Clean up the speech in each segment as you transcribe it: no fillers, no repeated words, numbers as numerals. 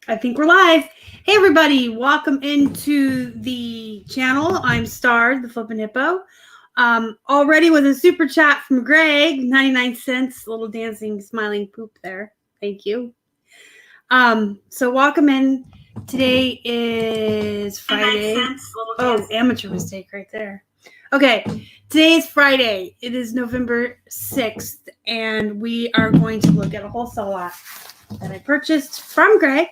I think we're live. Hey, everybody. Welcome into the channel. I'm Star, the Flippin' Hippo. Already with a super chat from Greg, 99 cents. Little dancing, smiling poop there. Thank you. So welcome in. Today is Friday. Oh, amateur mistake right there. Okay, today is Friday. It is November 6th, and we are going to look at a wholesale lot that I purchased from Greg.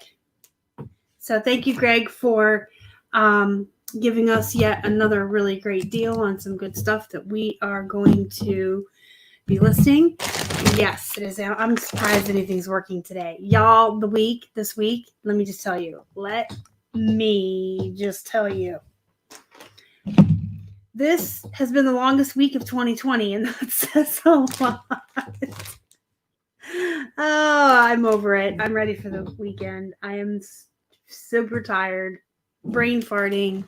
So thank you, Greg, for giving us yet another really great deal on some good stuff that we are going to be listing. Yes, it is. I'm surprised anything's working today. Y'all, this week, let me just tell you. This has been the longest week of 2020, and that says a lot. Oh, I'm over it. I'm ready for the weekend. I am super tired, brain farting.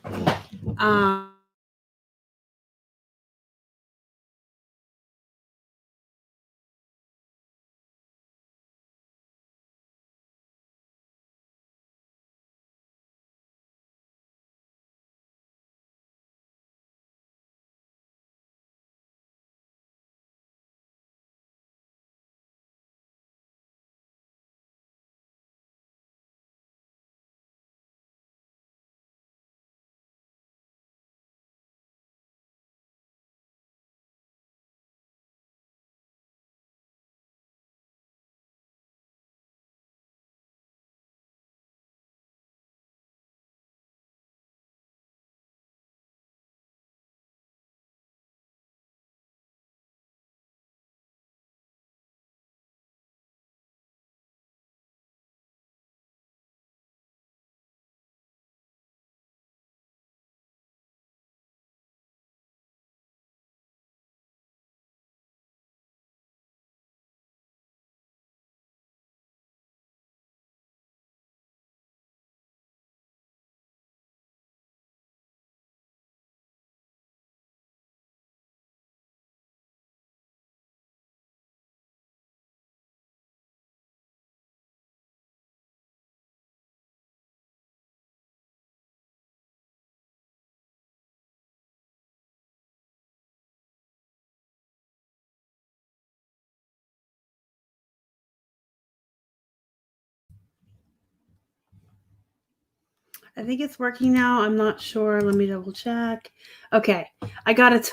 I think it's working now. I'm not sure. Let me double check. Okay, I got it.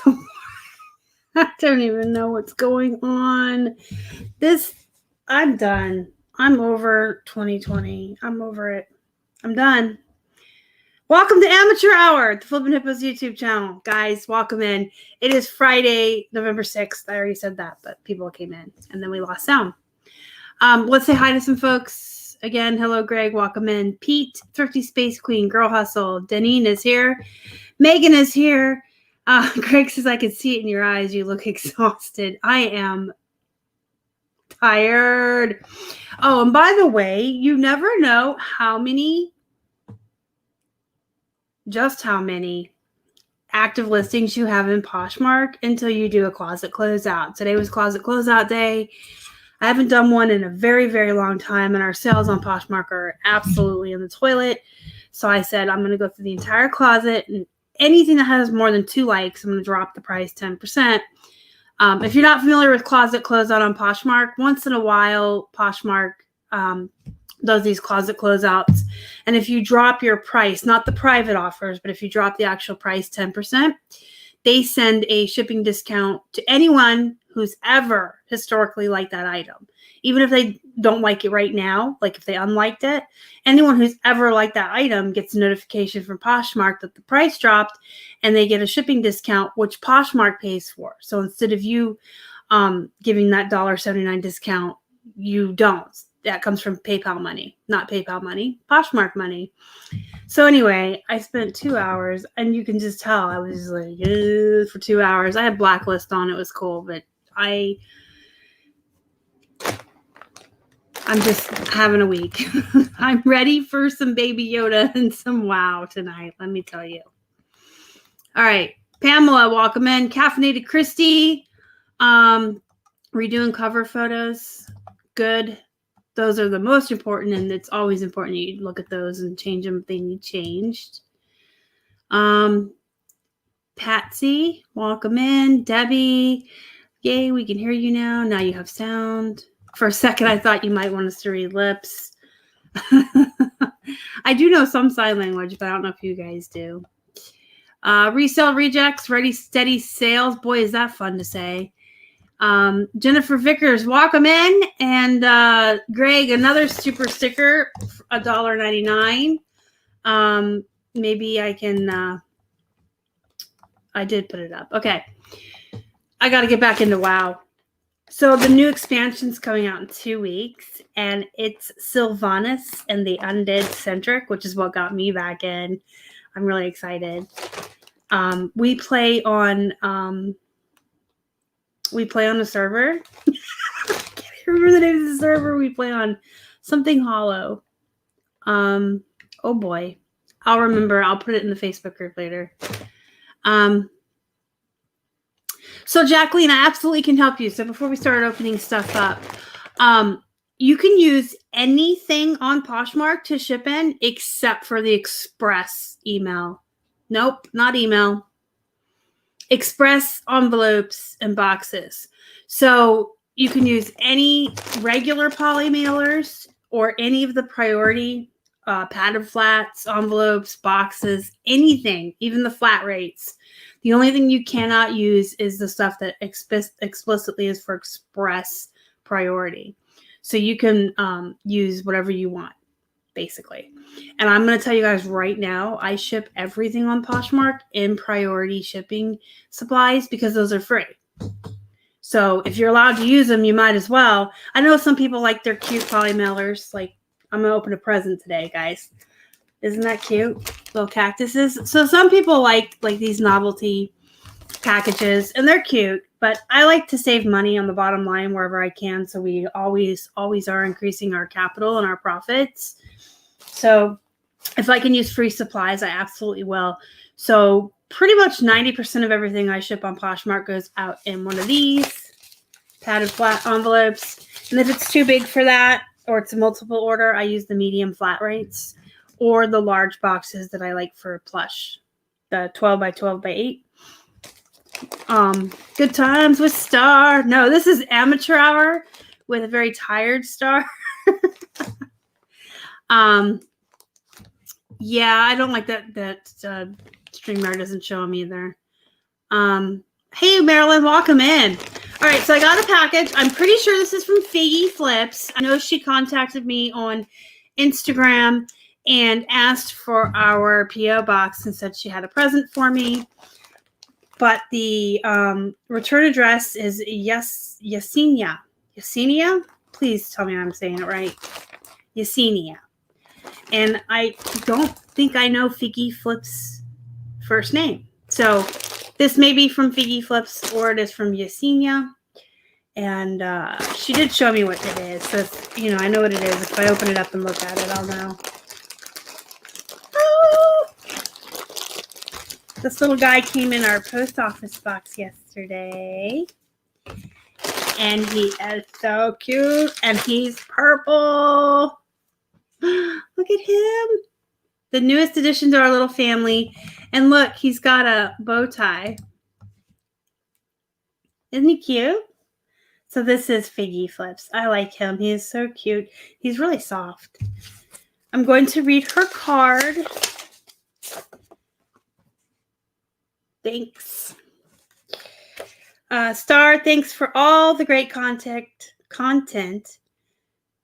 I don't even know what's going on. I'm done. I'm over 2020. I'm over it. I'm done. Welcome to Amateur Hour, the Flippin' Hippos YouTube channel. Guys, welcome in. It is Friday, November 6th. I already said that, but people came in, and then we lost sound. Let's say hi to some folks. Again, hello, Greg. Welcome in. Pete, Thrifty Space Queen, Girl Hustle. Deneen is here. Megan is here. Greg says, I can see it in your eyes. You look exhausted. I am tired. Oh, and by the way, you never know how many active listings you have in Poshmark until you do a closet closeout. Today was closet closeout day. I haven't done one in a very, very long time, and our sales on Poshmark are absolutely in the toilet. So I said, I'm going to go through the entire closet, and anything that has more than 2 likes, I'm going to drop the price 10%. If you're not familiar with closet closeout on Poshmark, once in a while, Poshmark does these closet closeouts. And if you drop your price, not the private offers, but if you drop the actual price 10%, they send a shipping discount to anyone who's ever historically liked that item. Even if they don't like it right now, like if they unliked it, anyone who's ever liked that item gets a notification from Poshmark that the price dropped, and they get a shipping discount, which Poshmark pays for. So instead of you giving that $1.79 discount, you don't. That comes from PayPal money, not PayPal money, Poshmark money. So anyway, I spent 2 hours, and you can just tell I was like, for 2 hours. I had Blacklist on. It was cool, but I'm just having a week. I'm ready for some Baby Yoda and some wow tonight, let me tell you. All right, Pamela, welcome in. Caffeinated Christy, redoing cover photos. Good. those are the most important, and it's always important you look at those and change them if they need changed. Patsy, welcome in. Debbie, yay, we can hear you now. Now you have sound. For a second, I thought you might want us to read lips. I do know some sign language, but I don't know if you guys do. Resale rejects, ready, steady sales. Boy, is that fun to say. Jennifer Vickers, welcome in. And Greg, another super sticker, $1.99. Maybe I can... I did put it up. Okay. I got to get back into WoW. So the new expansion's coming out in 2 weeks, and it's Sylvanas and the Undead Centric, which is what got me back in. I'm really excited. We play on a server. I can't remember the name of the server. We play on something hollow. Oh boy. I'll remember. I'll put it in the Facebook group later. So Jacqueline, I absolutely can help you. So before we start opening stuff up, you can use anything on Poshmark to ship in except for the express email. Nope, not email. Express envelopes and boxes. So you can use any regular polymailers or any of the priority padded flats, envelopes, boxes, anything, even the flat rates. The only thing you cannot use is the stuff that explicitly is for express priority. So you can use whatever you want, basically. And I'm going to tell you guys right now, I ship everything on Poshmark in priority shipping supplies because those are free. So if you're allowed to use them, you might as well. I know some people like their cute polymailers. Like, I'm going to open a present today, guys. Isn't that cute? Little cactuses. So some people like these novelty packages, and they're cute, but I like to save money on the bottom line wherever I can. So we always are increasing our capital and our profits. So if I can use free supplies, I absolutely will. So pretty much 90% of everything I ship on Poshmark goes out in one of these padded flat envelopes. And if it's too big for that, or it's a multiple order, I use the medium flat rates or the large boxes that I like for Plush, the 12 by 12 by 8. Good times with Star. No, this is amateur hour with a very tired Star. Yeah, I don't like that StreamYard doesn't show them either. Hey, Marilyn, welcome in. All right, so I got a package. I'm pretty sure this is from Figgy Flips. I know she contacted me on Instagram and asked for our P.O. box and said she had a present for me. But the return address is Yesenia. Yesenia? Please tell me I'm saying it right. Yesenia. And I don't think I know Figgy Flips' first name. So this may be from Figgy Flips or it is from Yesenia. And she did show me what it is. So, I know what it is. If I open it up and look at it, I'll know. Oh! This little guy came in our post office box yesterday. And he is so cute. And he's purple. Look at him. The newest addition to our little family. And look, he's got a bow tie. Isn't he cute? So this is Figgy Flips. I like him. He is so cute. He's really soft. I'm going to read her card. Thanks. Star, thanks for all the great content.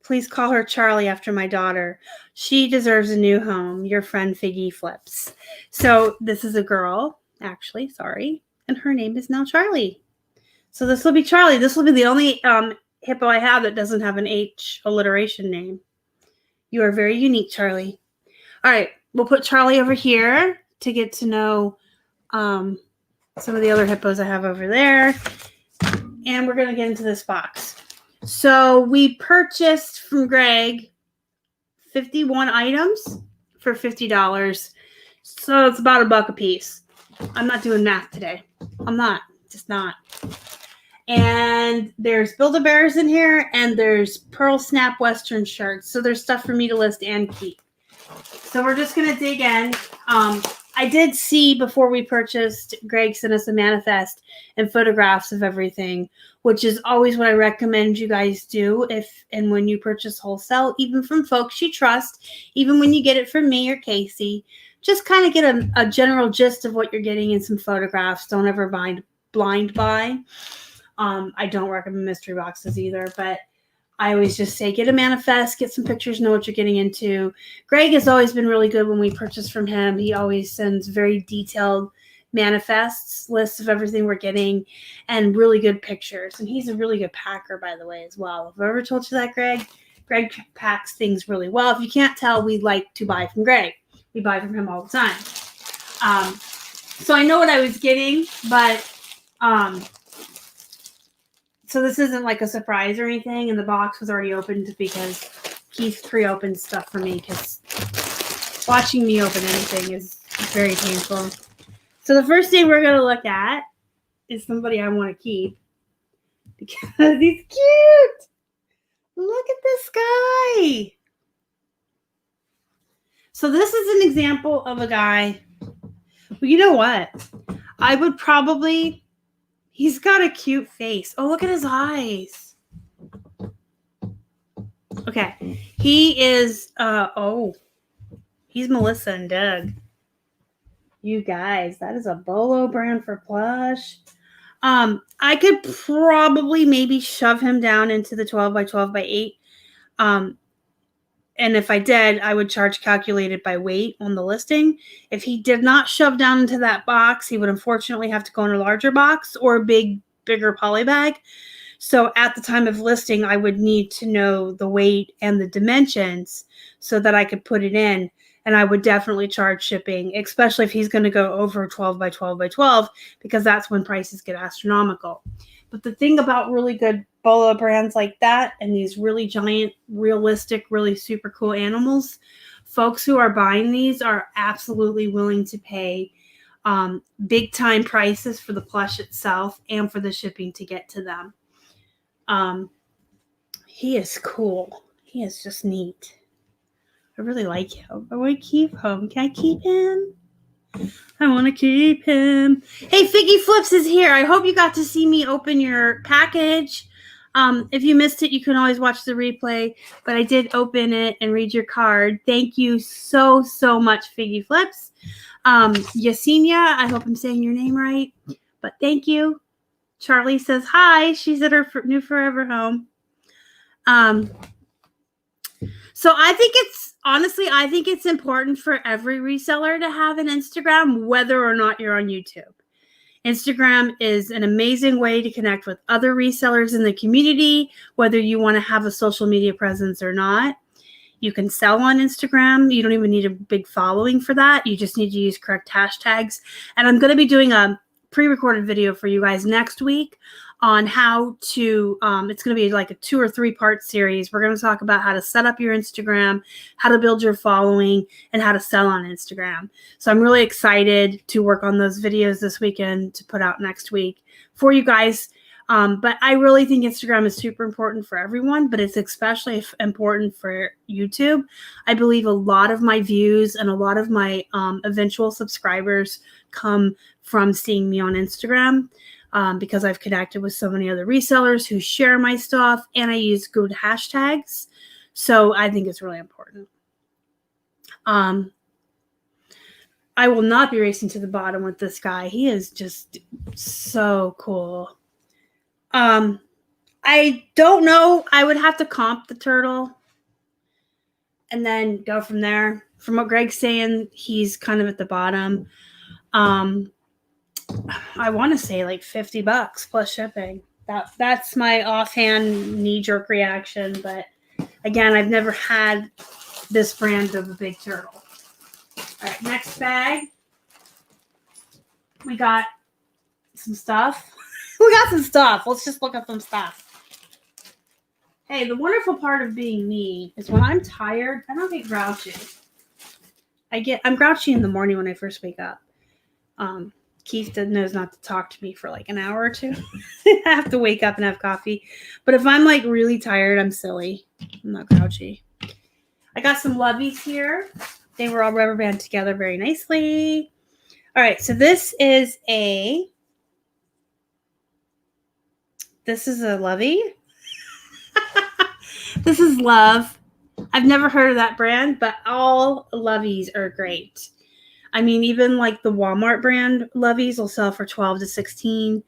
Please call her Charlie after my daughter. She deserves a new home. Your friend Figgy Flips. So this is a girl, actually, sorry. And her name is now Charlie. So this will be Charlie. This will be the only hippo I have that doesn't have an H alliteration name. You are very unique, Charlie. All right. We'll put Charlie over here to get to know some of the other hippos I have over there. And we're going to get into this box. So we purchased from Greg 51 items for $50. So it's about $1 a piece. I'm not doing math today. I'm not. Just not. And there's Build-A-Bears in here, and there's Pearl Snap Western shirts. So there's stuff for me to list and keep. So we're just going to dig in. I did see before we purchased, Greg sent us a manifest and photographs of everything, which is always what I recommend you guys do if and when you purchase wholesale, even from folks you trust, even when you get it from me or Casey. Just kind of get a general gist of what you're getting in some photographs. Don't ever blind buy. I don't recommend mystery boxes either, but I always just say get a manifest, get some pictures, know what you're getting into. Greg has always been really good when we purchase from him. He always sends very detailed manifests, lists of everything we're getting, and really good pictures. And he's a really good packer, by the way, as well. Have I ever told you that, Greg? Greg packs things really well. If you can't tell, we like to buy from Greg. We buy from him all the time. So I know what I was getting, but so this isn't like a surprise or anything, and the box was already opened because Keith pre-opened stuff for me because watching me open anything is very painful. So the first thing we're going to look at is somebody I want to keep because he's cute. Look at this guy. So this is an example of a guy. Well, you know what? I would probably... He's got a cute face. Oh, look at his eyes. Okay. He is, he's Melissa and Doug. You guys, that is a Bolo brand for Plush. I could probably maybe shove him down into the 12 by 12 by 8. And if I did, I would charge calculated by weight on the listing. If he did not shove down into that box, he would unfortunately have to go in a larger box or a bigger poly bag. So at the time of listing, I would need to know the weight and the dimensions so that I could put it in. And I would definitely charge shipping, especially if he's going to go over 12 by 12 by 12, because that's when prices get astronomical. But the thing about really good Bolo brands like that and these really giant, realistic, really super cool animals, folks who are buying these are absolutely willing to pay big time prices for the plush itself and for the shipping to get to them. He is cool. He is just neat. I really like him. I want to keep him. Can I keep him? I want to keep him. Hey, Figgy Flips is here. I hope you got to see me open your package. If you missed it, you can always watch the replay. But I did open it and read your card. Thank you so, so much, Figgy Flips. Yesenia, I hope I'm saying your name right. But thank you. Charlie says hi. She's at her new forever home. So I think it's important for every reseller to have an Instagram, whether or not you're on YouTube. Instagram is an amazing way to connect with other resellers in the community, whether you want to have a social media presence or not. You can sell on Instagram. You don't even need a big following for that. You just need to use correct hashtags. And I'm going to be doing a pre-recorded video for you guys next week on how to, it's going to be like a 2 or 3 part series. We're going to talk about how to set up your Instagram, how to build your following, and how to sell on Instagram. So I'm really excited to work on those videos this weekend to put out next week for you guys. But I really think Instagram is super important for everyone, but it's especially important for YouTube. I believe a lot of my views and a lot of my eventual subscribers come from seeing me on Instagram. Because I've connected with so many other resellers who share my stuff and I use good hashtags. So I think it's really important. I will not be racing to the bottom with this guy. He is just so cool. I don't know. I would have to comp the turtle and then go from there. From what Greg's saying, he's kind of at the bottom. I want to say like $50 plus shipping. That's my offhand knee-jerk reaction. But again, I've never had this brand of a big turtle. All right, next bag. We got some stuff. Let's just look at some stuff. Hey, the wonderful part of being me is when I'm tired, I don't get grouchy. I'm grouchy in the morning when I first wake up. Keith knows not to talk to me for like an hour or two. I have to wake up and have coffee. But if I'm like really tired, I'm silly. I'm not grouchy. I got some loveys here. They were all rubber band together very nicely. All right, so this is a lovey. This is Love. I've never heard of that brand, but all loveys are great. I mean, even like the Walmart brand loveys will sell for 12 to 16,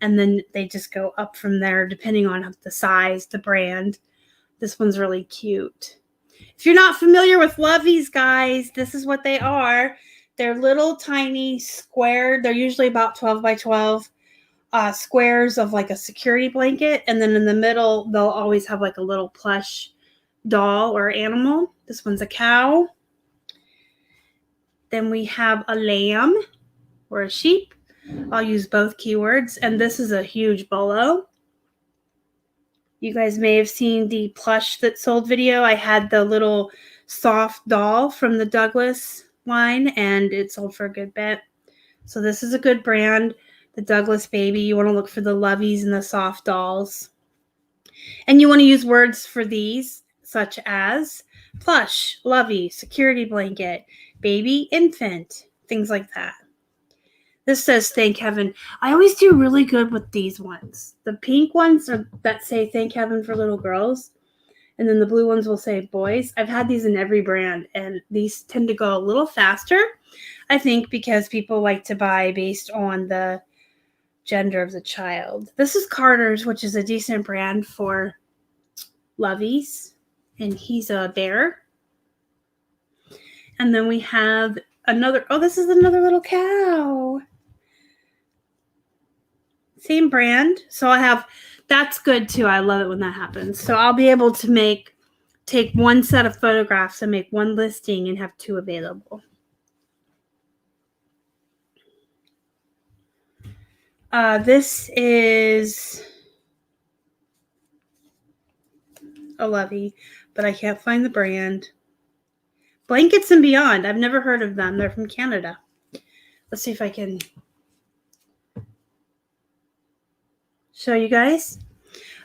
and then they just go up from there depending on the size, the brand. This one's really cute. If you're not familiar with loveys, guys, this is what they are. They're little tiny square. They're usually about 12 by 12 squares of like a security blanket, and then in the middle they'll always have like a little plush doll or animal. This one's a cow. Then we have a lamb or a sheep. I'll use both keywords. And this is a huge bolo. You guys may have seen the Plush that sold video. I had the little soft doll from the Douglas line, and it sold for a good bit. So this is a good brand. The Douglas baby. You want to look for the loveys and the soft dolls. And you want to use words for these, such as plush, lovey, security blanket, baby, infant, things like that. This says thank heaven. I always do really good with these ones. The pink ones are that say thank heaven for little girls. And then the blue ones will say boys. I've had these in every brand, and these tend to go a little faster, I think, because people like to buy based on the gender of the child. This is Carter's, which is a decent brand for loveys, and he's a bear. And then we have another, this is another little cow. Same brand. So I have, that's good too. I love it when that happens. So I'll be able to take one set of photographs and make one listing and have two available. This is a lovey, but I can't find the brand. Blankets and Beyond. I've never heard of them. They're from Canada. Let's see if I can show you guys.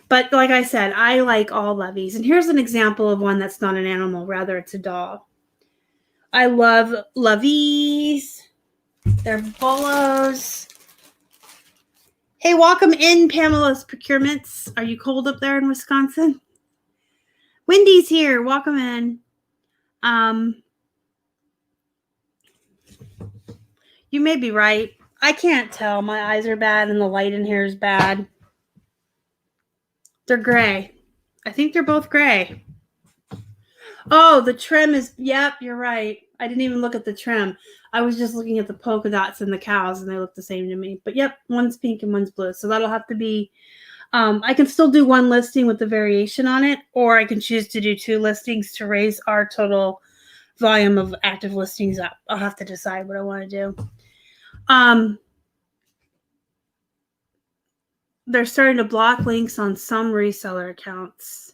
But like I said, I like all loveys. And here's an example of one that's not an animal. Rather, it's a doll. I love loveys. They're bolos. Hey, welcome in, Pamela's Procurements. Are you cold up there in Wisconsin? Wendy's here. Welcome in. You may be right. I can't tell. My eyes are bad and the light in here is bad. They're gray. I think they're both gray. Oh, the trim is, yep, you're right. I didn't even look at the trim. I was just looking at the polka dots and the cows, and they look the same to me. But yep, one's pink and one's blue. So that'll have to be, I can still do one listing with the variation on it, or I can choose to do two listings to raise our total volume of active listings up. I'll have to decide what I want to do. They're starting to block links on some reseller accounts.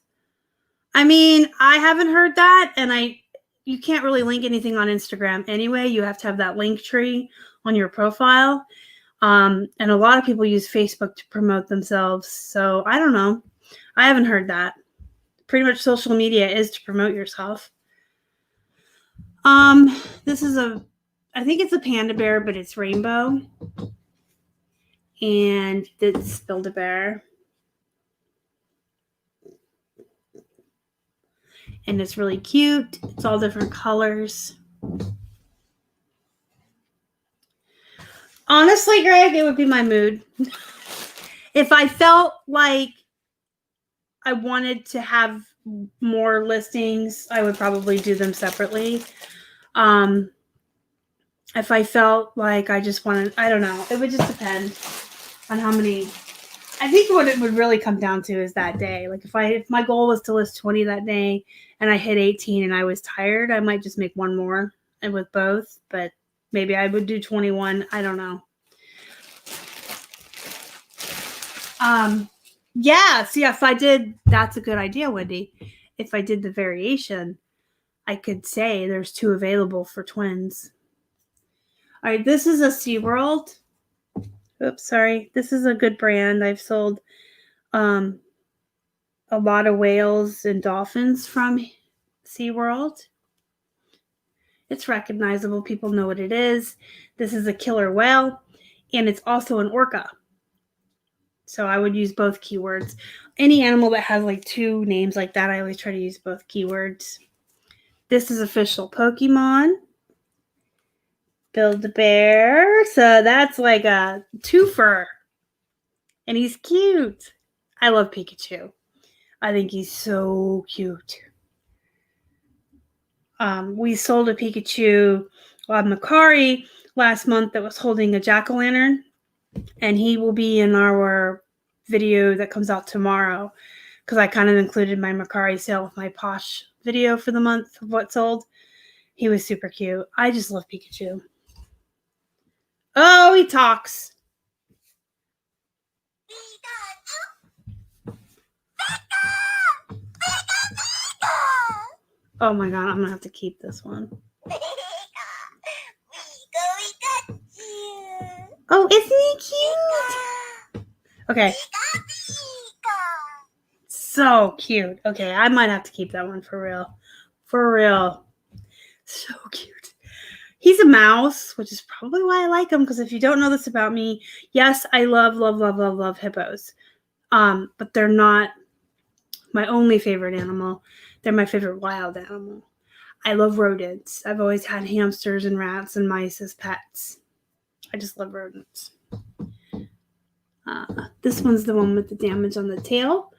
I mean, I haven't heard that, and you can't really link anything on Instagram anyway. You have to have that link tree on your profile. And a lot of people use Facebook to promote themselves. So I don't know. I haven't heard that. Pretty much social media is to promote yourself. This is I think it's a panda bear, but it's rainbow. And it's Build-A-Bear. And it's really cute. It's all different colors. Honestly, Greg, it would be my mood. If I felt like I wanted to have more listings, I would probably do them separately. If I felt like I just wanted, I don't know. It would just depend on how many. I think what it would really come down to is that day. Like if my goal was to list 20 that day and I hit 18 and I was tired, I might just make one more and with both, but maybe I would do 21. I don't know. Yeah. See, if I did, that's a good idea, Wendy. If I did the variation, I could say there's two available for twins. All right. This is a SeaWorld. Oops, sorry. This is a good brand. I've sold a lot of whales and dolphins from SeaWorld. It's recognizable. People know what it is. This is a killer whale, and it's also an orca. So I would use both keywords. Any animal that has like two names like that, I always try to use both keywords. This is official Pokemon. Build-A-Bear. So that's like a twofer. And he's cute. I love Pikachu. I think he's so cute. We sold a Pikachu on Macari last month that was holding a jack-o'-lantern, and he will be in our video that comes out tomorrow because I kind of included my Macari sale with my Posh video for the month of what sold. He was super cute. I just love Pikachu. Oh, he talks. Oh my god, I'm gonna have to keep this one. Oh, isn't he cute? Okay. So cute. Okay, I might have to keep that one for real. For real. So cute. He's a mouse, which is probably why I like him, because if you don't know this about me, yes, I love hippos. But they're not my only favorite animal. They're my favorite wild animal. I love rodents. I've always had hamsters and rats and mice as pets. I just love rodents. This one's the one with the damage on the tail.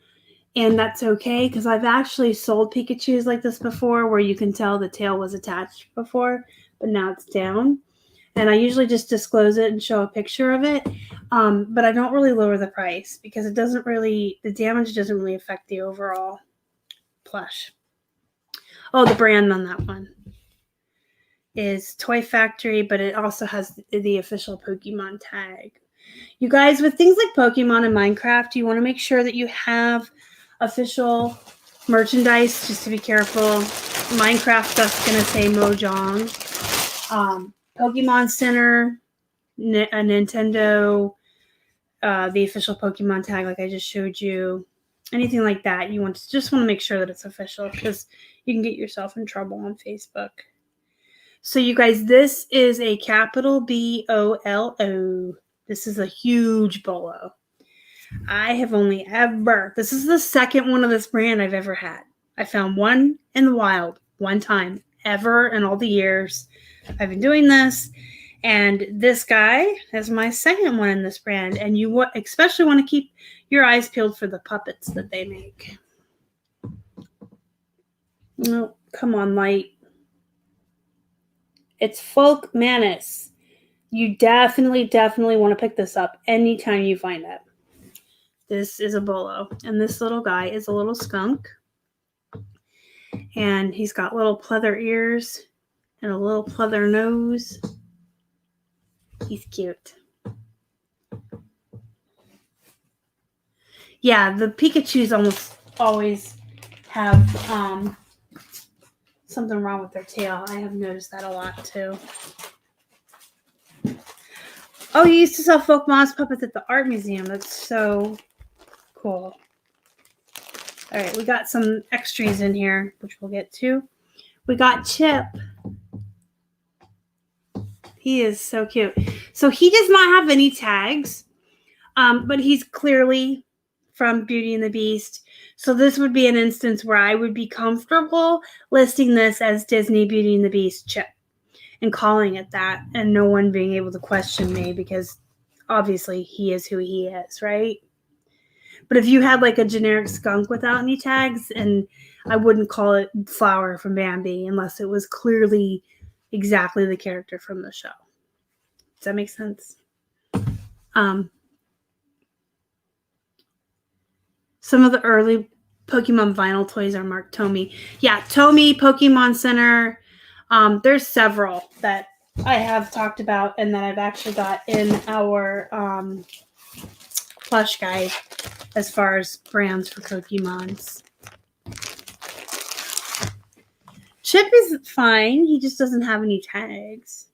And that's okay because I've actually sold Pikachus like this before where you can tell the tail was attached before, but now it's down. And I usually just disclose it and show a picture of it. But I don't really lower the price because it doesn't really, the damage doesn't really affect the overall plush. Oh, the brand on that one is Toy Factory, but it also has the official Pokemon tag. You guys, with things like Pokemon and Minecraft, you want to make sure that you have official merchandise, just to be careful. Minecraft stuff's going to say Mojang. Pokemon Center, a Nintendo, the official Pokemon tag like I just showed you. Anything like that, you just want to make sure that it's official because you can get yourself in trouble on Facebook. So you guys, this is a capital BOLO. This is a huge bolo. I have only ever, this is the second one of this brand I've ever had. I found one in the wild one time ever in all the years I've been doing this. And this guy is my second one in this brand. And you especially want to keep your eyes peeled for the puppets that they make. No, come on, light. It's Folk Manus. You definitely want to pick this up anytime you find it. This is a bolo. And this little guy is a little skunk. And he's got little pleather ears and a little pleather nose. He's cute. Yeah, the Pikachus almost always have something wrong with their tail. I have noticed that a lot too. Oh, you used to sell folk moss puppets at the art museum. That's so cool. All right, we got some extras in here, which we'll get to. We got Chip. He is so cute. So he does not have any tags, but he's clearly from Beauty and the Beast. So this would be an instance where I would be comfortable listing this as Disney Beauty and the Beast Chip and calling it that and no one being able to question me because obviously he is who he is, right? But if you had like a generic skunk without any tags, and I wouldn't call it Flower from Bambi unless it was clearly exactly the character from the show. Does that make sense? Some of the early Pokemon vinyl toys are marked Tomy. Yeah, Tomy, Pokemon Center. There's several that I have talked about and that I've actually got in our plush guide as far as brands for Pokemons. Chip is fine. He just doesn't have any tags.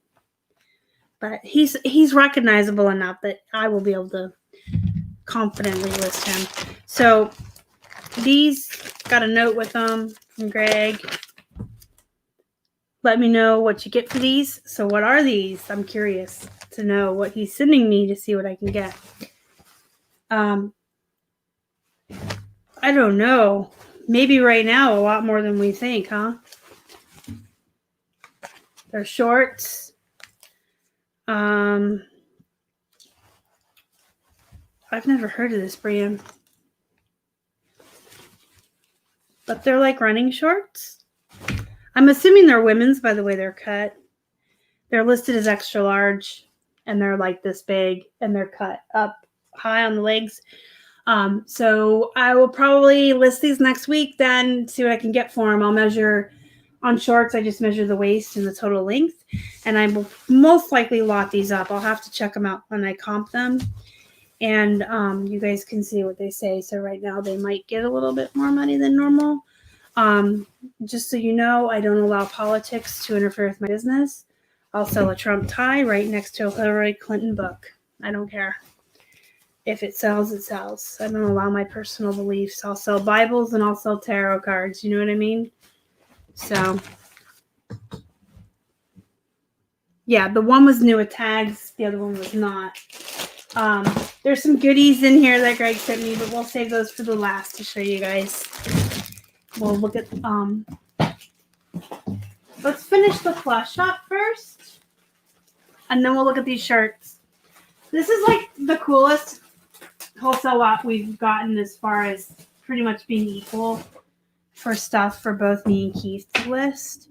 But he's recognizable enough that I will be able to confidently list him. So these got a note with them from Greg. Let me know what you get for these. So what are these? I'm curious to know what he's sending me to see what I can get. I don't know. Maybe right now a lot more than we think, huh? They're shorts. I've never heard of this brand. But they're like running shorts. I'm assuming they're women's by the way they're cut. They're listed as extra large and they're like this big and they're cut up high on the legs. So I will probably list these next week, then see what I can get for them. I'll measure on shorts. I just measure the waist and the total length, and I will most likely lot these up. I'll have to check them out when I comp them, and you guys can see what they say. So right now they might get a little bit more money than normal. Just so you know, I don't allow politics to interfere with my business. I'll sell a Trump tie right next to a Hillary Clinton book. I don't care. If it sells, it sells. I don't allow my personal beliefs. I'll sell Bibles and I'll sell tarot cards. You know what I mean? So, yeah, the one was new with tags. The other one was not. There's some goodies in here that Greg sent me, but we'll save those for the last to show you guys. We'll look at, let's finish the Plush shop first, and then we'll look at these shirts. This is like the coolest wholesale lot we've gotten as far as pretty much being equal for stuff for both me and Keith to list.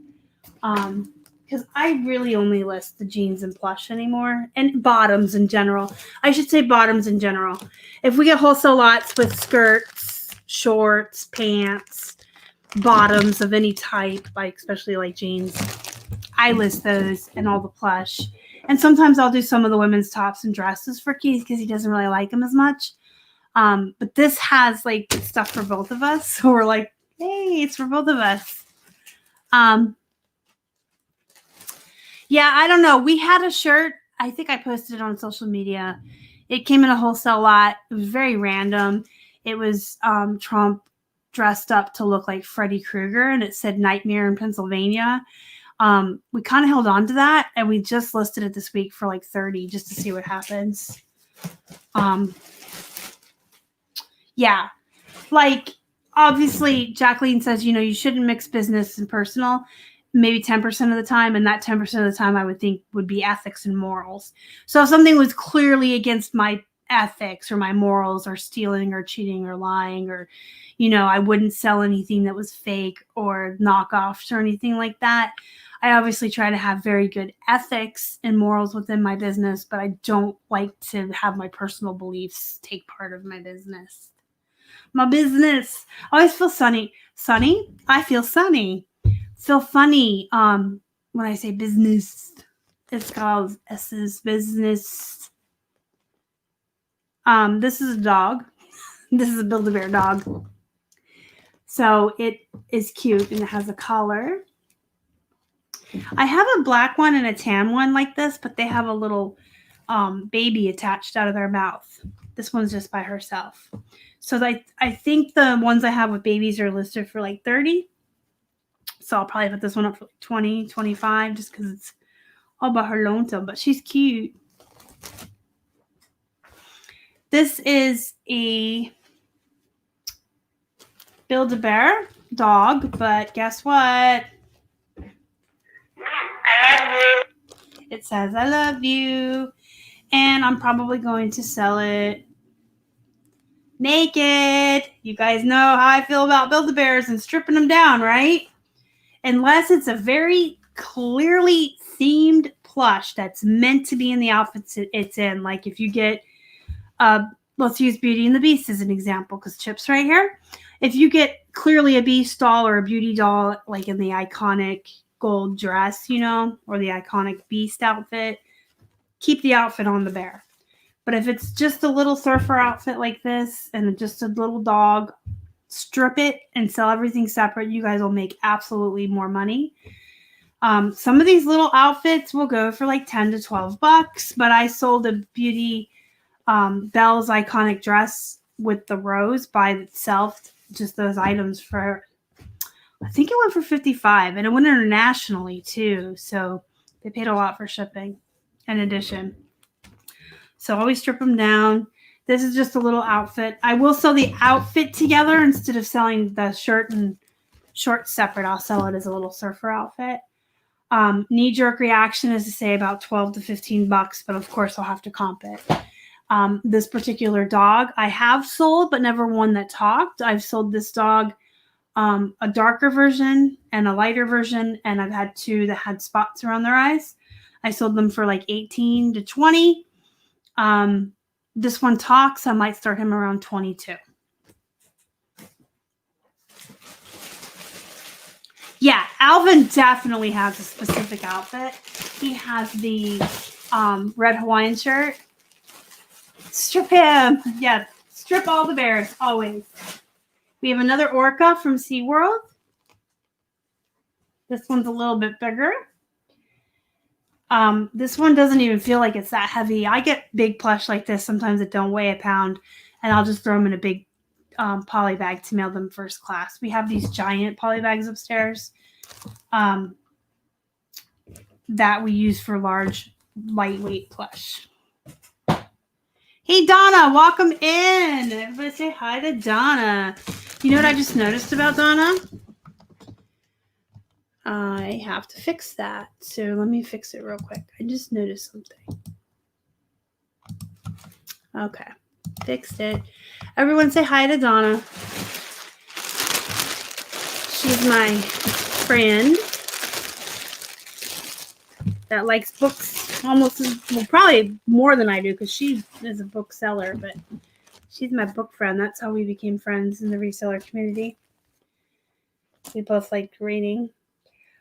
Because I really only list the jeans and plush anymore, and bottoms in general. I should say bottoms in general. If we get wholesale lots with skirts, shorts, pants, bottoms of any type, like especially like jeans, I list those and all the plush. And sometimes I'll do some of the women's tops and dresses for Keith because he doesn't really like them as much. But this has like stuff for both of us. So we're like, hey, it's for both of us. Yeah, I don't know. We had a shirt. I think I posted it on social media. It came in a wholesale lot. It was very random. It was Trump dressed up to look like Freddy Krueger, and it said Nightmare in Pennsylvania. We kind of held on to that, and we just listed it this week for like 30 just to see what happens. Yeah, like obviously Jacqueline says, you know, you shouldn't mix business and personal maybe 10% of the time, and that 10% of the time I would think would be ethics and morals. So if something was clearly against my ethics or my morals or stealing or cheating or lying or, you know, I wouldn't sell anything that was fake or knockoffs or anything like that. I obviously try to have very good ethics and morals within my business, but I don't like to have my personal beliefs take part of my business. My business. I always feel sunny. Sunny? I feel sunny. Feel funny when I say business. It's called S's business. This is a dog. This is a Build-A-Bear dog. So it is cute and it has a collar. I have a black one and a tan one like this, but they have a little baby attached out of their mouth. This one's just by herself. So I think the ones I have with babies are listed for like 30. So I'll probably put this one up for like 20, 25 just because it's all by her lonesome. But she's cute. This is a Build-A-Bear dog, but guess what? I love you. It says, I love you. And I'm probably going to sell it naked. You guys know how I feel about Build-A-Bears and stripping them down, right? Unless it's a very clearly themed plush that's meant to be in the outfits it's in. Like if you get, let's use Beauty and the Beast as an example because Chip's right here. If you get clearly a Beast doll or a Beauty doll, like in the iconic gold dress, you know, or the iconic Beast outfit, keep the outfit on the bear. But if it's just a little surfer outfit like this and just a little dog, strip it and sell everything separate. You guys will make absolutely more money. Some of these little outfits will go for like 10 to 12 bucks, but I sold a Beauty Belle's iconic dress with the rose by itself, just those items for, I think it went for 55, and it went internationally too. So they paid a lot for shipping in addition. So always strip them down. This is just a little outfit. I will sell the outfit together instead of selling the shirt and shorts separate. I'll sell it as a little surfer outfit. Knee-jerk reaction is to say about 12 to 15 bucks, but of course I'll have to comp it. This particular dog I have sold, but never one that talked. I've sold this dog a darker version and a lighter version, and I've had two that had spots around their eyes. I sold them for like 18 to 20. This one talks. I might start him around 22. Yeah, Alvin definitely has a specific outfit. He has the red Hawaiian shirt. Strip him. Yeah, strip all the bears, always. We have another orca from SeaWorld. This one's a little bit bigger. This one doesn't even feel like it's that heavy. I get big plush like this sometimes that don't weigh a pound, and I'll just throw them in a big poly bag to mail them first class. We have these giant poly bags upstairs that we use for large, lightweight plush. Hey, Donna, welcome in. Everybody say hi to Donna. You know what I just noticed about Donna? I have to fix that. So let me fix it real quick. I just noticed something. Okay. Fixed it. Everyone say hi to Donna. She's my friend that likes books almost as, well, probably more than I do because she is a bookseller, but she's my book friend. That's how we became friends in the reseller community. We both liked reading.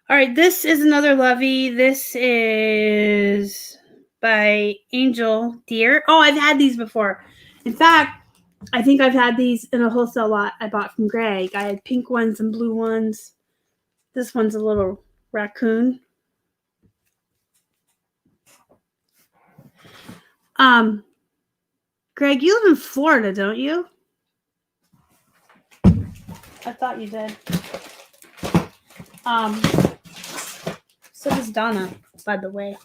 All right, this is another lovey. This is by Angel Deer. Oh, I've had these before. In fact, I think I've had these in a wholesale lot I bought from Greg. I had pink ones and blue ones. This one's a little raccoon. Greg, you live in Florida, don't you? I thought you did. So does Donna, by the way.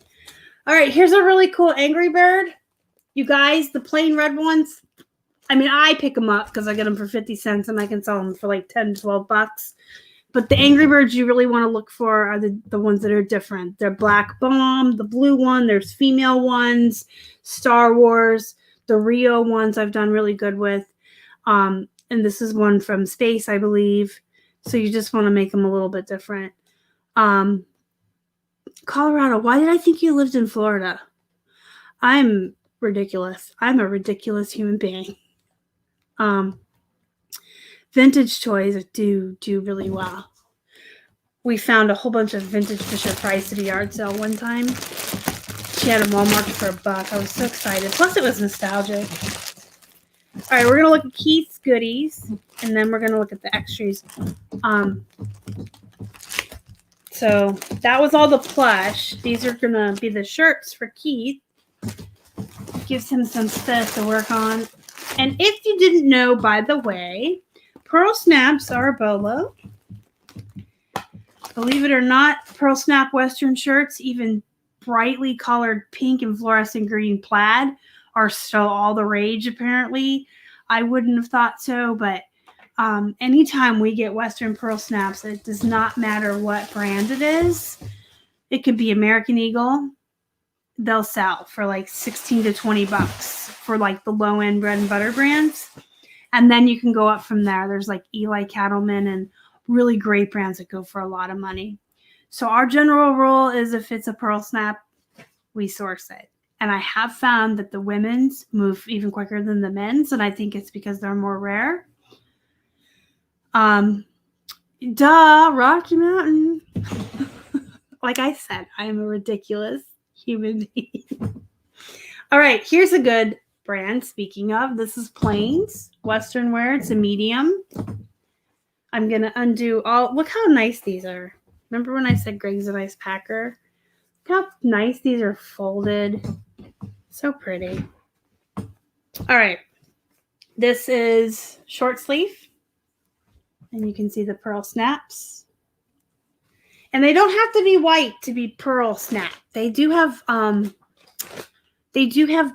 All right, here's a really cool Angry Bird. You guys, the plain red ones, I mean, I pick them up because I get them for 50 cents and I can sell them for like 10, 12 bucks. But the Angry Birds you really want to look for are the ones that are different. They're Black Bomb, the blue one. There's female ones, Star Wars, the Rio ones I've done really good with. And this is one from Space, I believe. So you just want to make them a little bit different. Colorado, why did I think you lived in Florida? I'm ridiculous. I'm a ridiculous human being. Vintage toys do really well. We found a whole bunch of vintage Fisher Price at a yard sale one time. She had them all marked for $1. I was so excited. Plus, it was nostalgic. All right, we're going to look at Keith's goodies, and then we're going to look at the extras. So that was all the plush. These are going to be the shirts for Keith. Gives him some stuff to work on. And if you didn't know, by the way, Pearl Snaps are a Bolo. Believe it or not, Pearl Snap Western shirts, even brightly colored pink and fluorescent green plaid, are still all the rage, apparently. I wouldn't have thought so, but anytime we get Western Pearl Snaps, it does not matter what brand it is. It could be American Eagle. They'll sell for like 16 to 20 bucks for like the low end bread and butter brands. And then you can go up from there. There's like Eli Cattleman and really great brands that go for a lot of money. So our general rule is if it's a Pearl Snap, we source it. And I have found that the women's move even quicker than the men's. And I think it's because they're more rare. Rocky Mountain. Like I said, I am a ridiculous human being. All right, here's a good brand. Speaking of, this is Plains Western wear. It's a medium. I'm going to undo all. Look how nice these are. Remember when I said Greg's a nice packer? Look how nice these are folded. So pretty. All right. This is short sleeve. And you can see the pearl snaps. And they don't have to be white to be pearl snap. They do have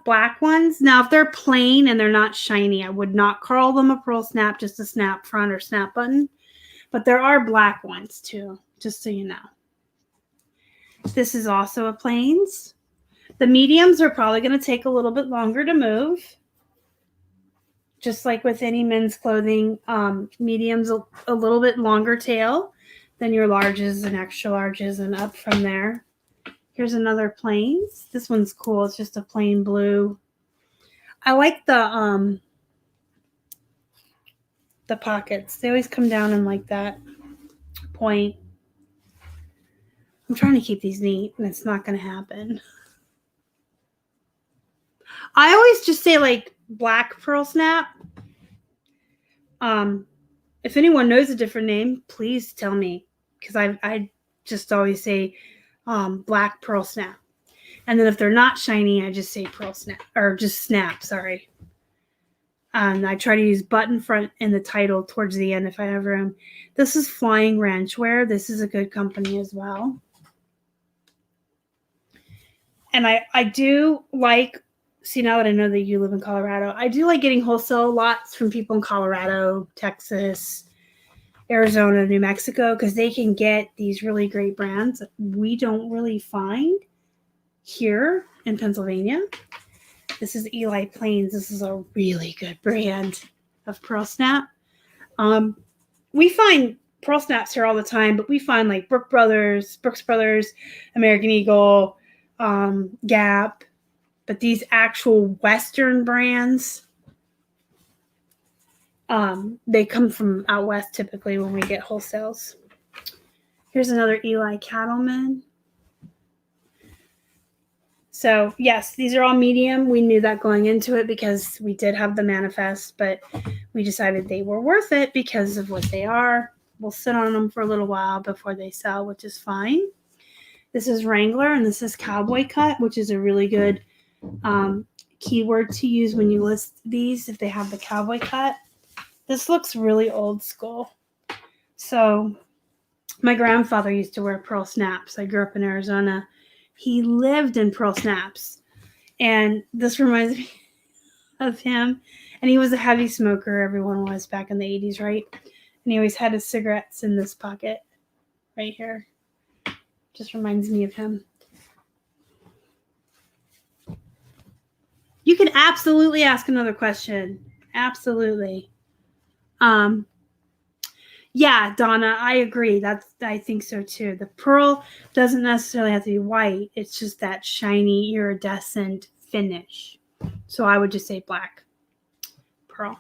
black ones. Now, if they're plain and they're not shiny, I would not call them a pearl snap, just a snap front or snap button. But there are black ones too, just so you know. This is also a plains. The mediums are probably going to take a little bit longer to move. Just like with any men's clothing, mediums a little bit longer tail than your larges and extra larges and up from there. Here's another plains. This one's cool. It's just a plain blue. I like the pockets. They always come down in like that point. I'm trying to keep these neat, and it's not going to happen. I always just say like black pearl snap. If anyone knows a different name, please tell me, because I just always say black pearl snap. And then if they're not shiny, I just say pearl snap, or just snap, sorry. I try to use button front in the title towards the end if I ever am. This is Flying Ranch Wear. This is a good company as well. And I do like, see, now that I know that you live in Colorado, I do like getting wholesale lots from people in Colorado, Texas, Arizona, New Mexico, because they can get these really great brands that we don't really find here in Pennsylvania. This is Eli Plains. This is a really good brand of pearl snap. We find pearl snaps here all the time, but we find like Brooks Brothers, American Eagle, Gap, but these actual Western brands, they come from out west typically when we get wholesales. Here's another Eli Cattleman. So yes, these are all medium. We knew that going into it because we did have the manifest, but we decided they were worth it because of what they are. We'll sit on them for a little while before they sell, which is fine. This is Wrangler, and this is Cowboy Cut, which is a really good keyword to use when you list these if they have the Cowboy Cut. This looks really old school. So my grandfather used to wear pearl snaps. I grew up in Arizona. He lived in pearl snaps. And this reminds me of him. And he was a heavy smoker. Everyone was back in the 80s, right? And he always had his cigarettes in this pocket right here. Just reminds me of him. You can absolutely ask another question. Absolutely. Yeah, Donna, I agree. I think so too. The pearl doesn't necessarily have to be white. It's just that shiny, iridescent finish. So I would just say black pearl.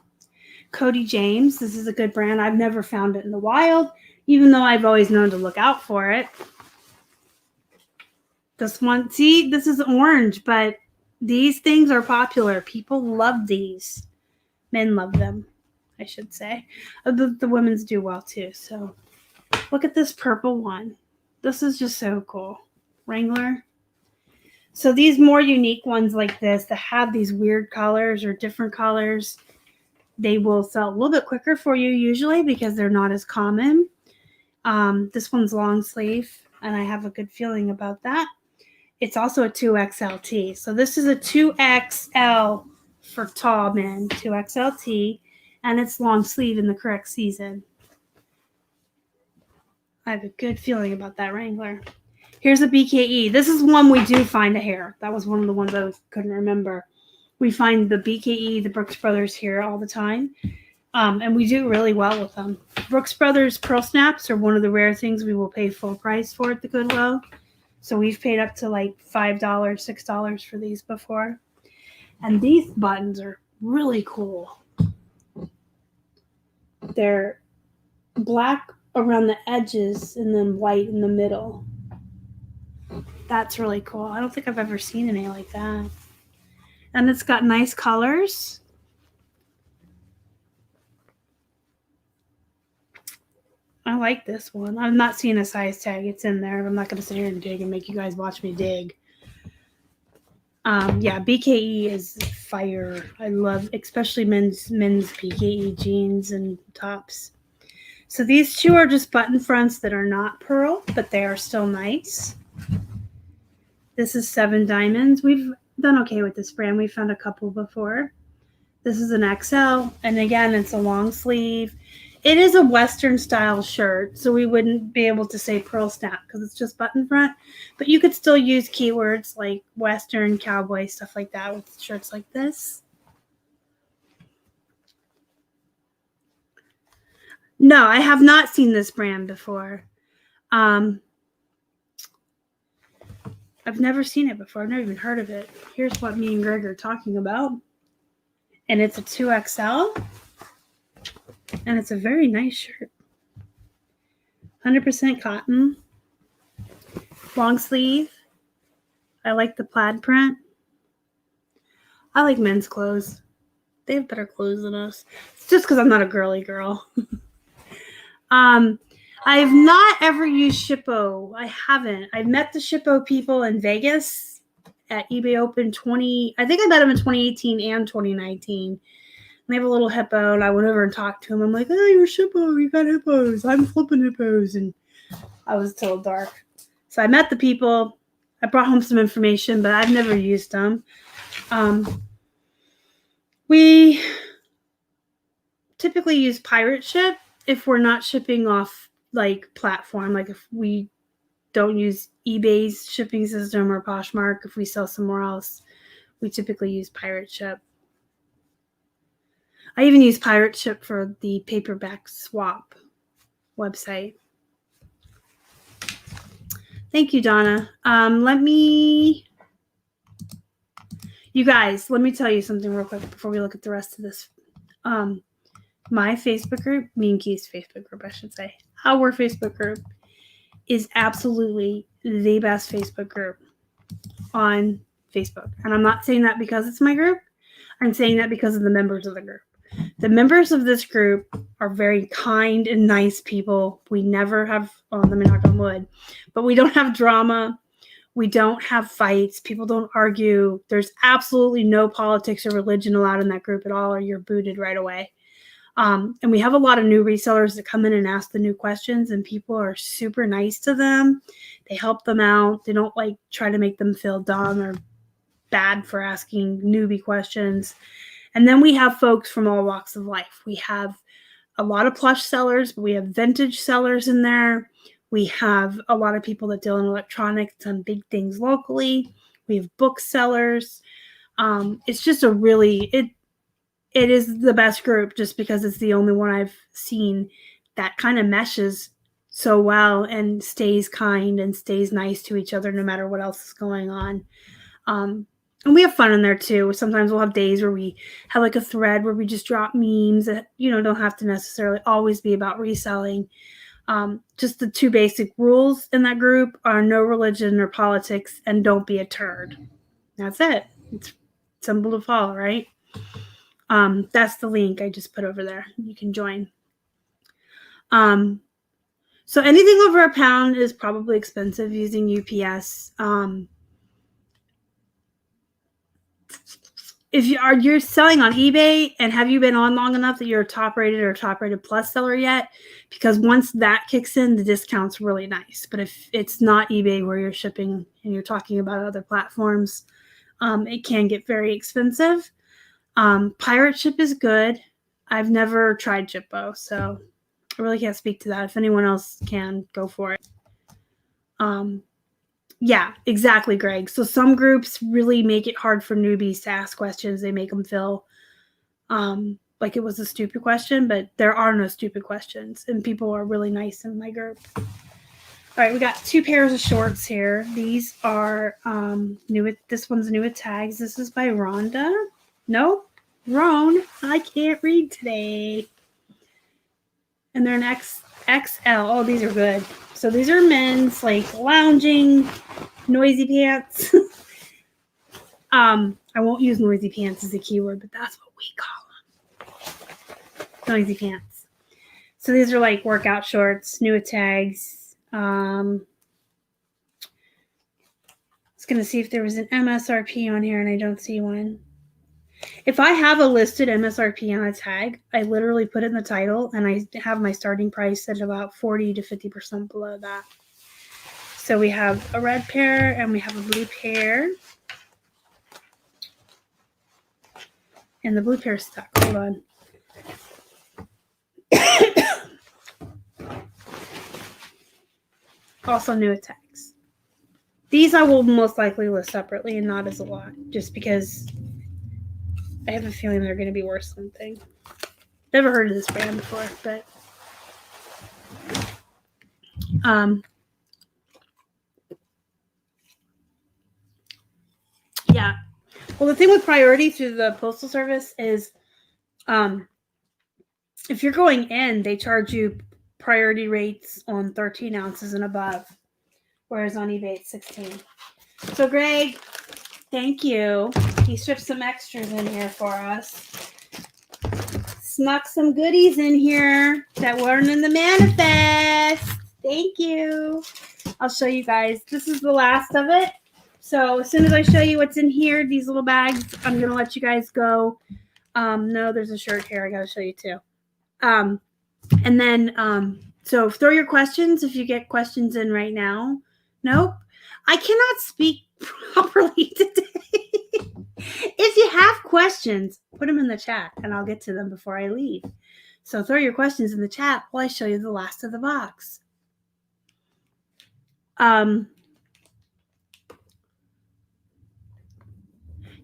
Cody James. This is a good brand. I've never found it in the wild, even though I've always known to look out for it. This one, see, this is orange, but these things are popular. People love these. Men love them, I should say. The women's do well too. So look at this purple one. This is just so cool. Wrangler. So these more unique ones like this that have these weird colors or different colors, they will sell a little bit quicker for you usually because they're not as common. This one's long sleeve, and I have a good feeling about that. It's also a 2XLT. So this is a 2XL for tall men, 2XLT, and it's long sleeve in the correct season. I have a good feeling about that Wrangler. Here's a BKE. This is one we do find a hair. That was one of the ones I couldn't remember. We find the BKE, the Brooks Brothers here all the time, and we do really well with them. Brooks Brothers pearl snaps are one of the rare things we will pay full price for at the Goodwill. So we've paid up to like $5, $6 for these before. And these buttons are really cool. They're black around the edges and then white in the middle. That's really cool. I don't think I've ever seen any like that. And it's got nice colors. I like this one. I'm not seeing a size tag. It's in there. I'm not going to sit here and dig and make you guys watch me dig. Yeah, BKE is fire. I love, especially men's BKE jeans and tops. So these two are just button fronts that are not pearl, but they are still nice. This is 7 diamonds. We've done okay with this brand. We found a couple before. This is an XL, and again, it's a long sleeve. It is a Western style shirt, so we wouldn't be able to say pearl snap because it's just button front, but you could still use keywords like Western, cowboy, stuff like that with shirts like this. No, I have not seen this brand before. I've never seen it before. I've never even heard of it. Here's what me and Greg are talking about. And it's a 2XL. And it's a very nice shirt. 100% cotton. Long sleeve. I like the plaid print. I like men's clothes. They have better clothes than us. It's just because I'm not a girly girl. I have not ever used HIPPO. I haven't. I've met the HIPPO people in Vegas at eBay Open I think I met them in 2018 and 2019. They have a little hippo, and I went over and talked to him. I'm like, oh, you're HIPPO. You got hippos. I'm flipping hippos. And I was till dark. So I met the people. I brought home some information, but I've never used them. We typically use pirate ship if we're not shipping off like platform. Like if we don't use eBay's shipping system or Poshmark, if we sell somewhere else, we typically use pirate ship. I even use pirate ship for the paperback swap website. Thank you, Donna. You guys, let me tell you something real quick before we look at the rest of this. My Facebook group, me and Keith's Facebook group, I should say, our Facebook group is absolutely the best Facebook group on Facebook. And I'm not saying that because it's my group. I'm saying that because of the members of the group. The members of this group are very kind and nice people. We never have, let me knock on wood, but we don't have drama. We don't have fights. People don't argue. There's absolutely no politics or religion allowed in that group at all, or you're booted right away. And we have a lot of new resellers that come in and ask the new questions, and people are super nice to them. They help them out. They don't like try to make them feel dumb or bad for asking newbie questions. And then we have folks from all walks of life. We have a lot of plush sellers, but we have vintage sellers in there. We have a lot of people that deal in electronics and big things locally. We have book sellers. It's just a really, it is the best group just because it's the only one I've seen that kind of meshes so well and stays kind and stays nice to each other no matter what else is going on. And we have fun in there too. Sometimes we'll have days where we have like a thread where we just drop memes that, don't have to necessarily always be about reselling. Just the 2 basic rules in that group are no religion or politics and don't be a turd. That's it. It's simple to follow, right? That's the link I just put over there. You can join. So anything over a pound is probably expensive using UPS. If you're selling on eBay, and have you been on long enough that you're a top rated or top rated plus seller yet? Because once that kicks in, the discount's really nice. But if it's not eBay where you're shipping and you're talking about other platforms, it can get very expensive. Pirate ship is good. I've never tried HIPPO, so I really can't speak to that. If anyone else can, go for it. Yeah, exactly, Greg. So some groups really make it hard for newbies to ask questions. They make them feel like it was a stupid question, but there are no stupid questions, and people are really nice in my group. All right, we got 2 pairs of shorts here. These are new. This one's new with tags. This is by Rhonda. No, Roan. I can't read today. And they're an XL. Oh, these are good. So these are men's, like, lounging, noisy pants. I won't use noisy pants as a keyword, but that's what we call them. Noisy pants. So these are like workout shorts, new tags. I was going to see if there was an MSRP on here, and I don't see one. If I have a listed MSRP on a tag, I literally put it in the title, and I have my starting price at about 40 to 50% below that. So we have a red pair, and we have a blue pair. And the blue pair is stuck. Hold on. Also new tags. These I will most likely list separately and not as a lot, just because I have a feeling they're going to be worth something. Never heard of this brand before, but yeah. Well, the thing with priority through the Postal Service is if you're going in, they charge you priority rates on 13 ounces and above, whereas on eBay it's 16. So Greg, thank you. He stripped some extras in here for us. Snuck some goodies in here that weren't in the manifest. Thank you. I'll show you guys. This is the last of it. So as soon as I show you what's in here, these little bags, I'm going to let you guys go. No, there's a shirt here I got to show you too. And then, so throw your questions if you get questions in right now. Nope. I cannot speak properly today. If you have questions, put them in the chat and I'll get to them before I leave. So throw your questions in the chat while I show you the last of the box.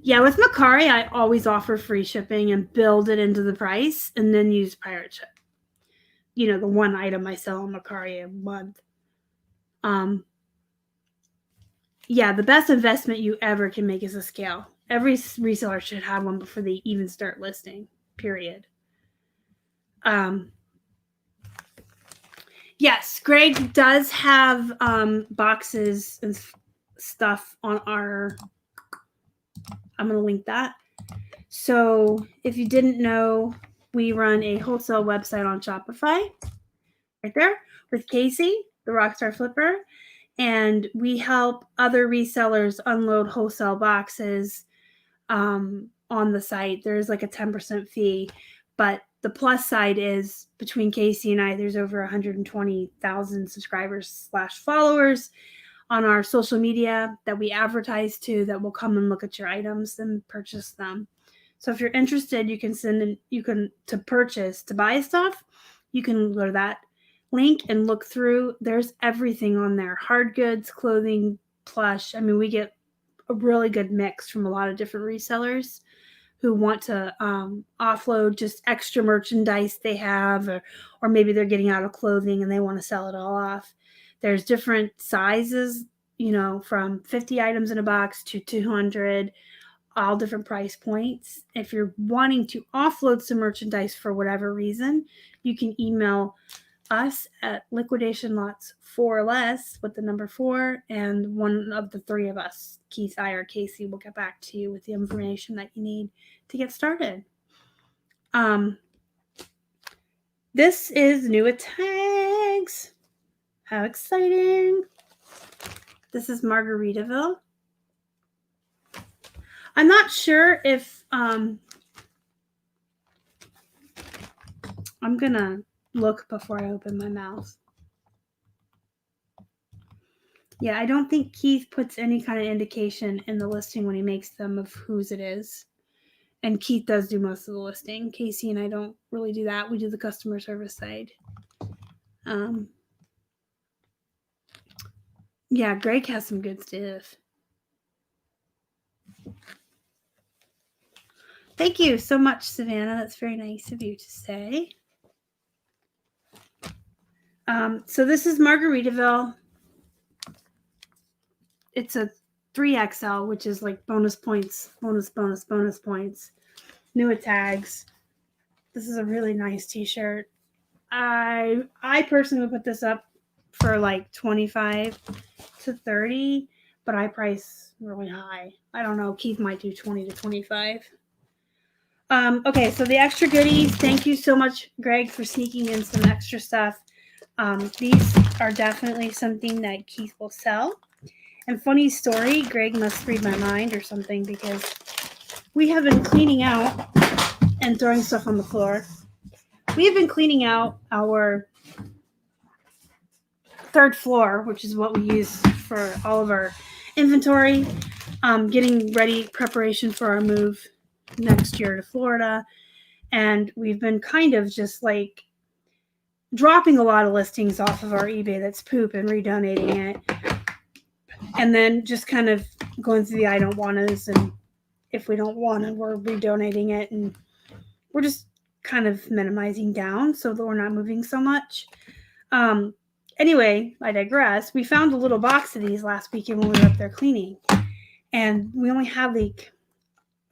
Yeah, with Mercari, I always offer free shipping and build it into the price and then use pirate ship. You know, the one item I sell on Mercari a month. Yeah, the best investment you ever can make is a scale. Every reseller should have one before they even start listing, period. Yes, Greg does have boxes and stuff on our, I'm going to link that. So if you didn't know, we run a wholesale website on Shopify right there with Casey, the Rockstar Flipper. And we help other resellers unload wholesale boxes on the site. There's like a 10% fee. But the plus side is between Casey and I, there's over 120,000 subscribers / followers on our social media that we advertise to that will come and look at your items and purchase them. So if you're interested, you can to buy stuff, you can go to that link and look through. There's everything on there. Hard goods, clothing, plush. I mean, we get a really good mix from a lot of different resellers who want to offload just extra merchandise they have, or maybe they're getting out of clothing and they want to sell it all off. There's different sizes, you know, from 50 items in a box to 200, all different price points. If you're wanting to offload some merchandise for whatever reason, you can email us at liquidation lots 4 or less with the number 4, and one of the 3 of us, Keith, I, or Casey, will get back to you with the information that you need to get started. This is new tags. How exciting. This is Margaritaville. I'm not sure if I'm gonna look before I open my mouth. Yeah, I don't think Keith puts any kind of indication in the listing when he makes them of whose it is. And Keith does do most of the listing. Casey and I don't really do that. We do the customer service side. Yeah, Greg has some good stuff. Thank you so much, Savannah. That's very nice of you to say. So this is Margaritaville. It's a 3XL, which is like bonus points, bonus points. New tags. This is a really nice t-shirt. I personally would put this up for like 25 to 30, but I price really high. I don't know. Keith might do 20 to 25. Okay, so the extra goodies. Thank you so much, Greg, for sneaking in some extra stuff. These are definitely something that Keith will sell. And funny story, Greg must read my mind or something because we have been cleaning out and throwing stuff on the floor. We have been cleaning out our third floor, which is what we use for all of our inventory, getting ready, preparation for our move next year to Florida. And we've been kind of just like dropping a lot of listings off of our eBay that's poop and redonating it. And then just kind of going through the I don't want to's, and if we don't want it, we're redonating it. And we're just kind of minimizing down so that we're not moving so much. Anyway, I digress. We found a little box of these last weekend when we were up there cleaning. And we only had like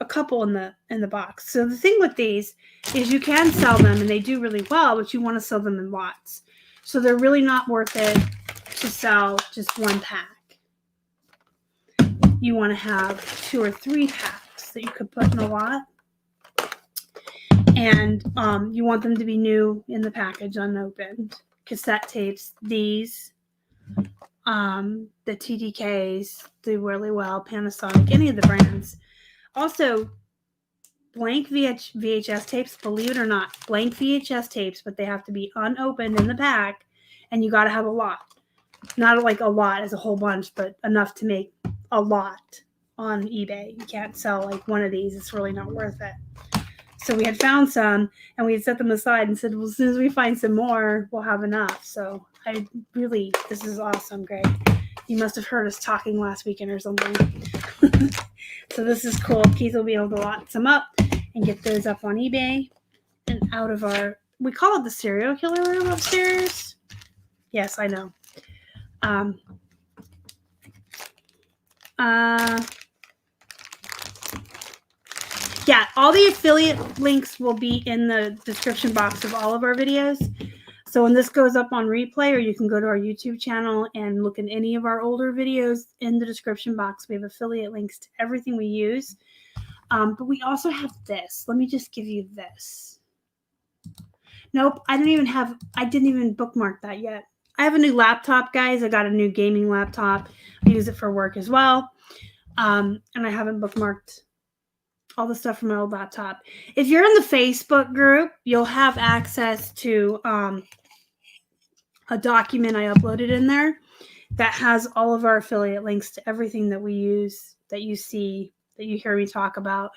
a couple in the box. So the thing with these is you can sell them and they do really well, but you want to sell them in lots. So they're really not worth it to sell just one pack. You want to have 2 or 3 packs that you could put in a lot. And you want them to be new in the package, unopened. Cassette tapes, these, the TDKs do really well, Panasonic, any of the brands. Also, blank VHS tapes, believe it or not, blank VHS tapes, but they have to be unopened in the pack, and you got to have a lot. Not like a lot as a whole bunch, but enough to make a lot on eBay. You can't sell like one of these. It's really not worth it. So we had found some, and we had set them aside and said, well, as soon as we find some more, we'll have enough. So this is awesome, Greg. You must have heard us talking last weekend or something. So this is cool. Keith will be able to lot some up and get those up on eBay and out of we call it the serial killer room upstairs. Yes, I know. Yeah, all the affiliate links will be in the description box of all of our videos. So when this goes up on replay, or you can go to our YouTube channel and look at any of our older videos in the description box. We have affiliate links to everything we use. But we also have this. Let me just give you this. Nope, I didn't even bookmark that yet. I have a new laptop, guys. I got a new gaming laptop. I use it for work as well. And I haven't bookmarked all the stuff from my old laptop. If you're in the Facebook group, you'll have access to a document I uploaded in there that has all of our affiliate links to everything that we use, that you see, that you hear me talk about,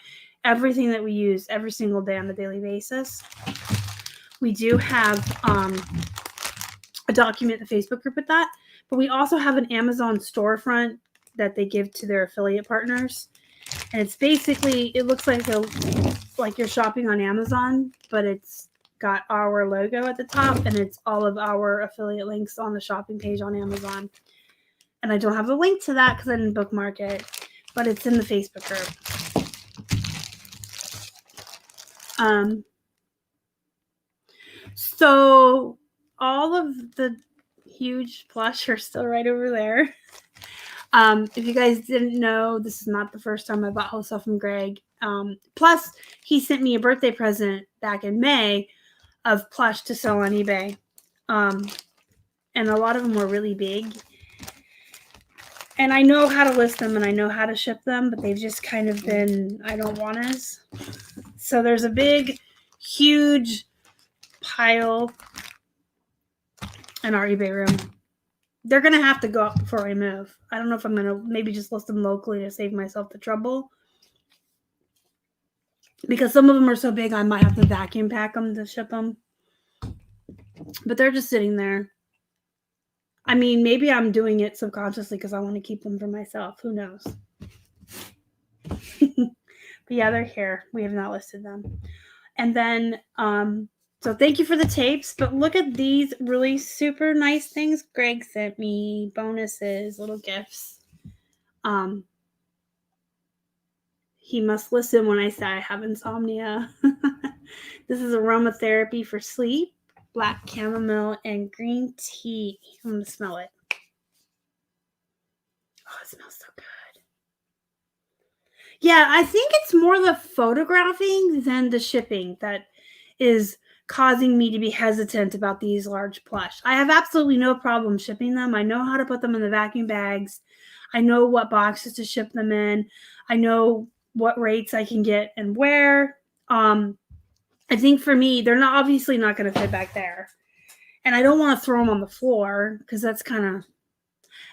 everything that we use every single day on a daily basis. We do have a document in the Facebook group with that, but we also have an Amazon storefront that they give to their affiliate partners. And it's basically, it looks like you're shopping on Amazon, but it's got our logo at the top, and it's all of our affiliate links on the shopping page on Amazon. And I don't have a link to that because I didn't bookmark it, but it's in the Facebook group. So all of the huge plush are still right over there. If you guys didn't know, this is not the first time I bought wholesale from Greg. Plus, he sent me a birthday present back in May of plush to sell on eBay. And a lot of them were really big. And I know how to list them and I know how to ship them, but they've just kind of been, I don't want us. So there's a big, huge pile in our eBay room. They're going to have to go up before I move. I don't know if I'm going to maybe just list them locally to save myself the trouble. Because some of them are so big, I might have to vacuum pack them to ship them. But they're just sitting there. I mean, maybe I'm doing it subconsciously because I want to keep them for myself. Who knows? But yeah, they're here. We have not listed them. And then, so thank you for the tapes. But look at these really super nice things Greg sent me. Bonuses, little gifts. He must listen when I say I have insomnia. This is aromatherapy for sleep. Black chamomile and green tea. I'm going to smell it. Oh, it smells so good. Yeah, I think it's more the photographing than the shipping that is causing me to be hesitant about these large plush. I have absolutely no problem shipping them. I know how to put them in the vacuum bags. I know what boxes to ship them in. I know what rates I can get and where. I think for me, they're not obviously not going to fit back there. And I don't want to throw them on the floor because that's kind of,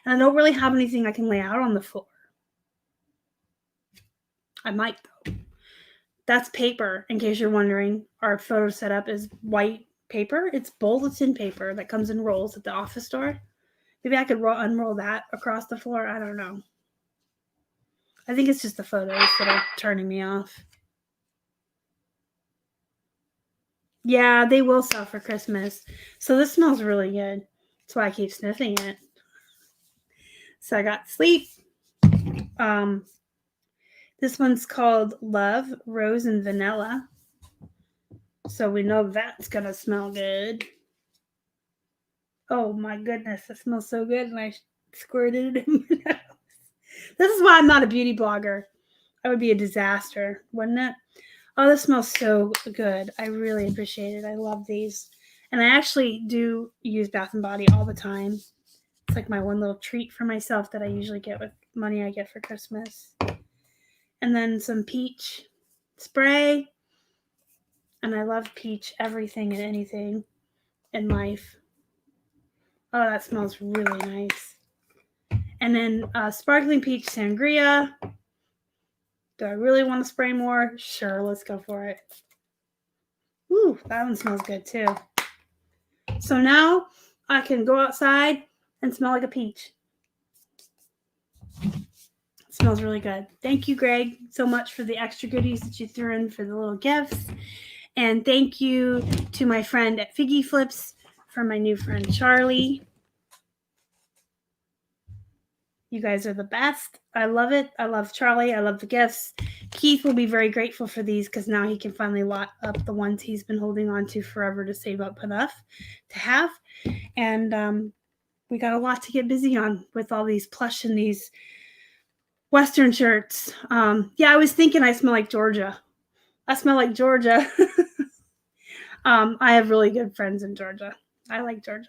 and I don't really have anything I can lay out on the floor. I might though. That's paper, in case you're wondering. Our photo setup is white paper. It's bulletin paper that comes in rolls at the office store. Maybe I could unroll that across the floor. I don't know. I think it's just the photos that are turning me off. Yeah, they will sell for Christmas. So this smells really good. That's why I keep sniffing it. So I got Sleep. This one's called Love, Rose, and Vanilla. So we know that's going to smell good. Oh my goodness, it smells so good. And I squirted it in my nose. This is why I'm not a beauty blogger. That would be a disaster, wouldn't it? Oh, this smells so good. I really appreciate it. I love these. And I actually do use Bath & Body all the time. It's like my one little treat for myself that I usually get with money I get for Christmas. And then some peach spray. And I love peach everything and anything in life. Oh, that smells really nice. And then sparkling peach sangria. Do I really want to spray more? Sure, let's go for it. Ooh, that one smells good too. So now I can go outside and smell like a peach. It smells really good. Thank you, Greg, so much for the extra goodies that you threw in for the little gifts. And thank you to my friend at Figgy Flips for my new friend, Charlie. You guys are the best. I love it. I love Charlie. I love the gifts. Keith will be very grateful for these because now he can finally lot up the ones he's been holding on to forever to save up enough to have. And we got a lot to get busy on with all these plush and these Western shirts. Yeah, I was thinking I smell like Georgia. I smell like Georgia. I have really good friends in Georgia. I like Georgia.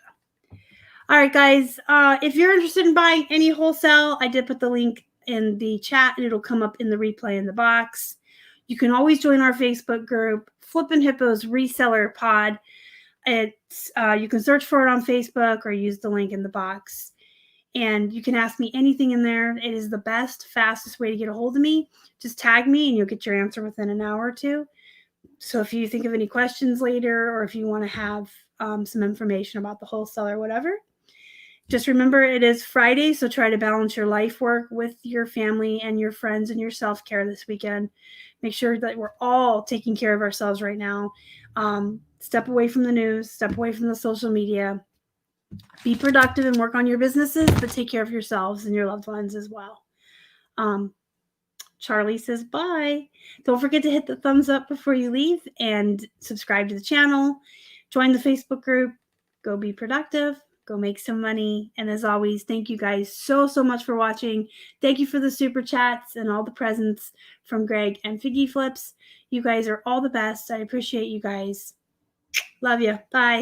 All right, guys, if you're interested in buying any wholesale, I did put the link in the chat and it'll come up in the replay in the box. You can always join our Facebook group, Flippin' Hippos Reseller Pod. It's you can search for it on Facebook or use the link in the box. And you can ask me anything in there. It is the best, fastest way to get a hold of me. Just tag me and you'll get your answer within an hour or two. So if you think of any questions later or if you want to have some information about the wholesale or whatever, just remember it is Friday, so try to balance your life work with your family and your friends and your self-care this weekend. Make sure that we're all taking care of ourselves right now. Step away from the news, step away from the social media. Be productive and work on your businesses, but take care of yourselves and your loved ones as well. Charlie says bye. Don't forget to hit the thumbs up before you leave and subscribe to the channel. Join the Facebook group. Go be productive. Go make some money. And as always, thank you guys so much for watching. Thank you for the super chats and all the presents from Greg and Figgy Flips. You guys are all the best. I appreciate you guys. Love you. Bye.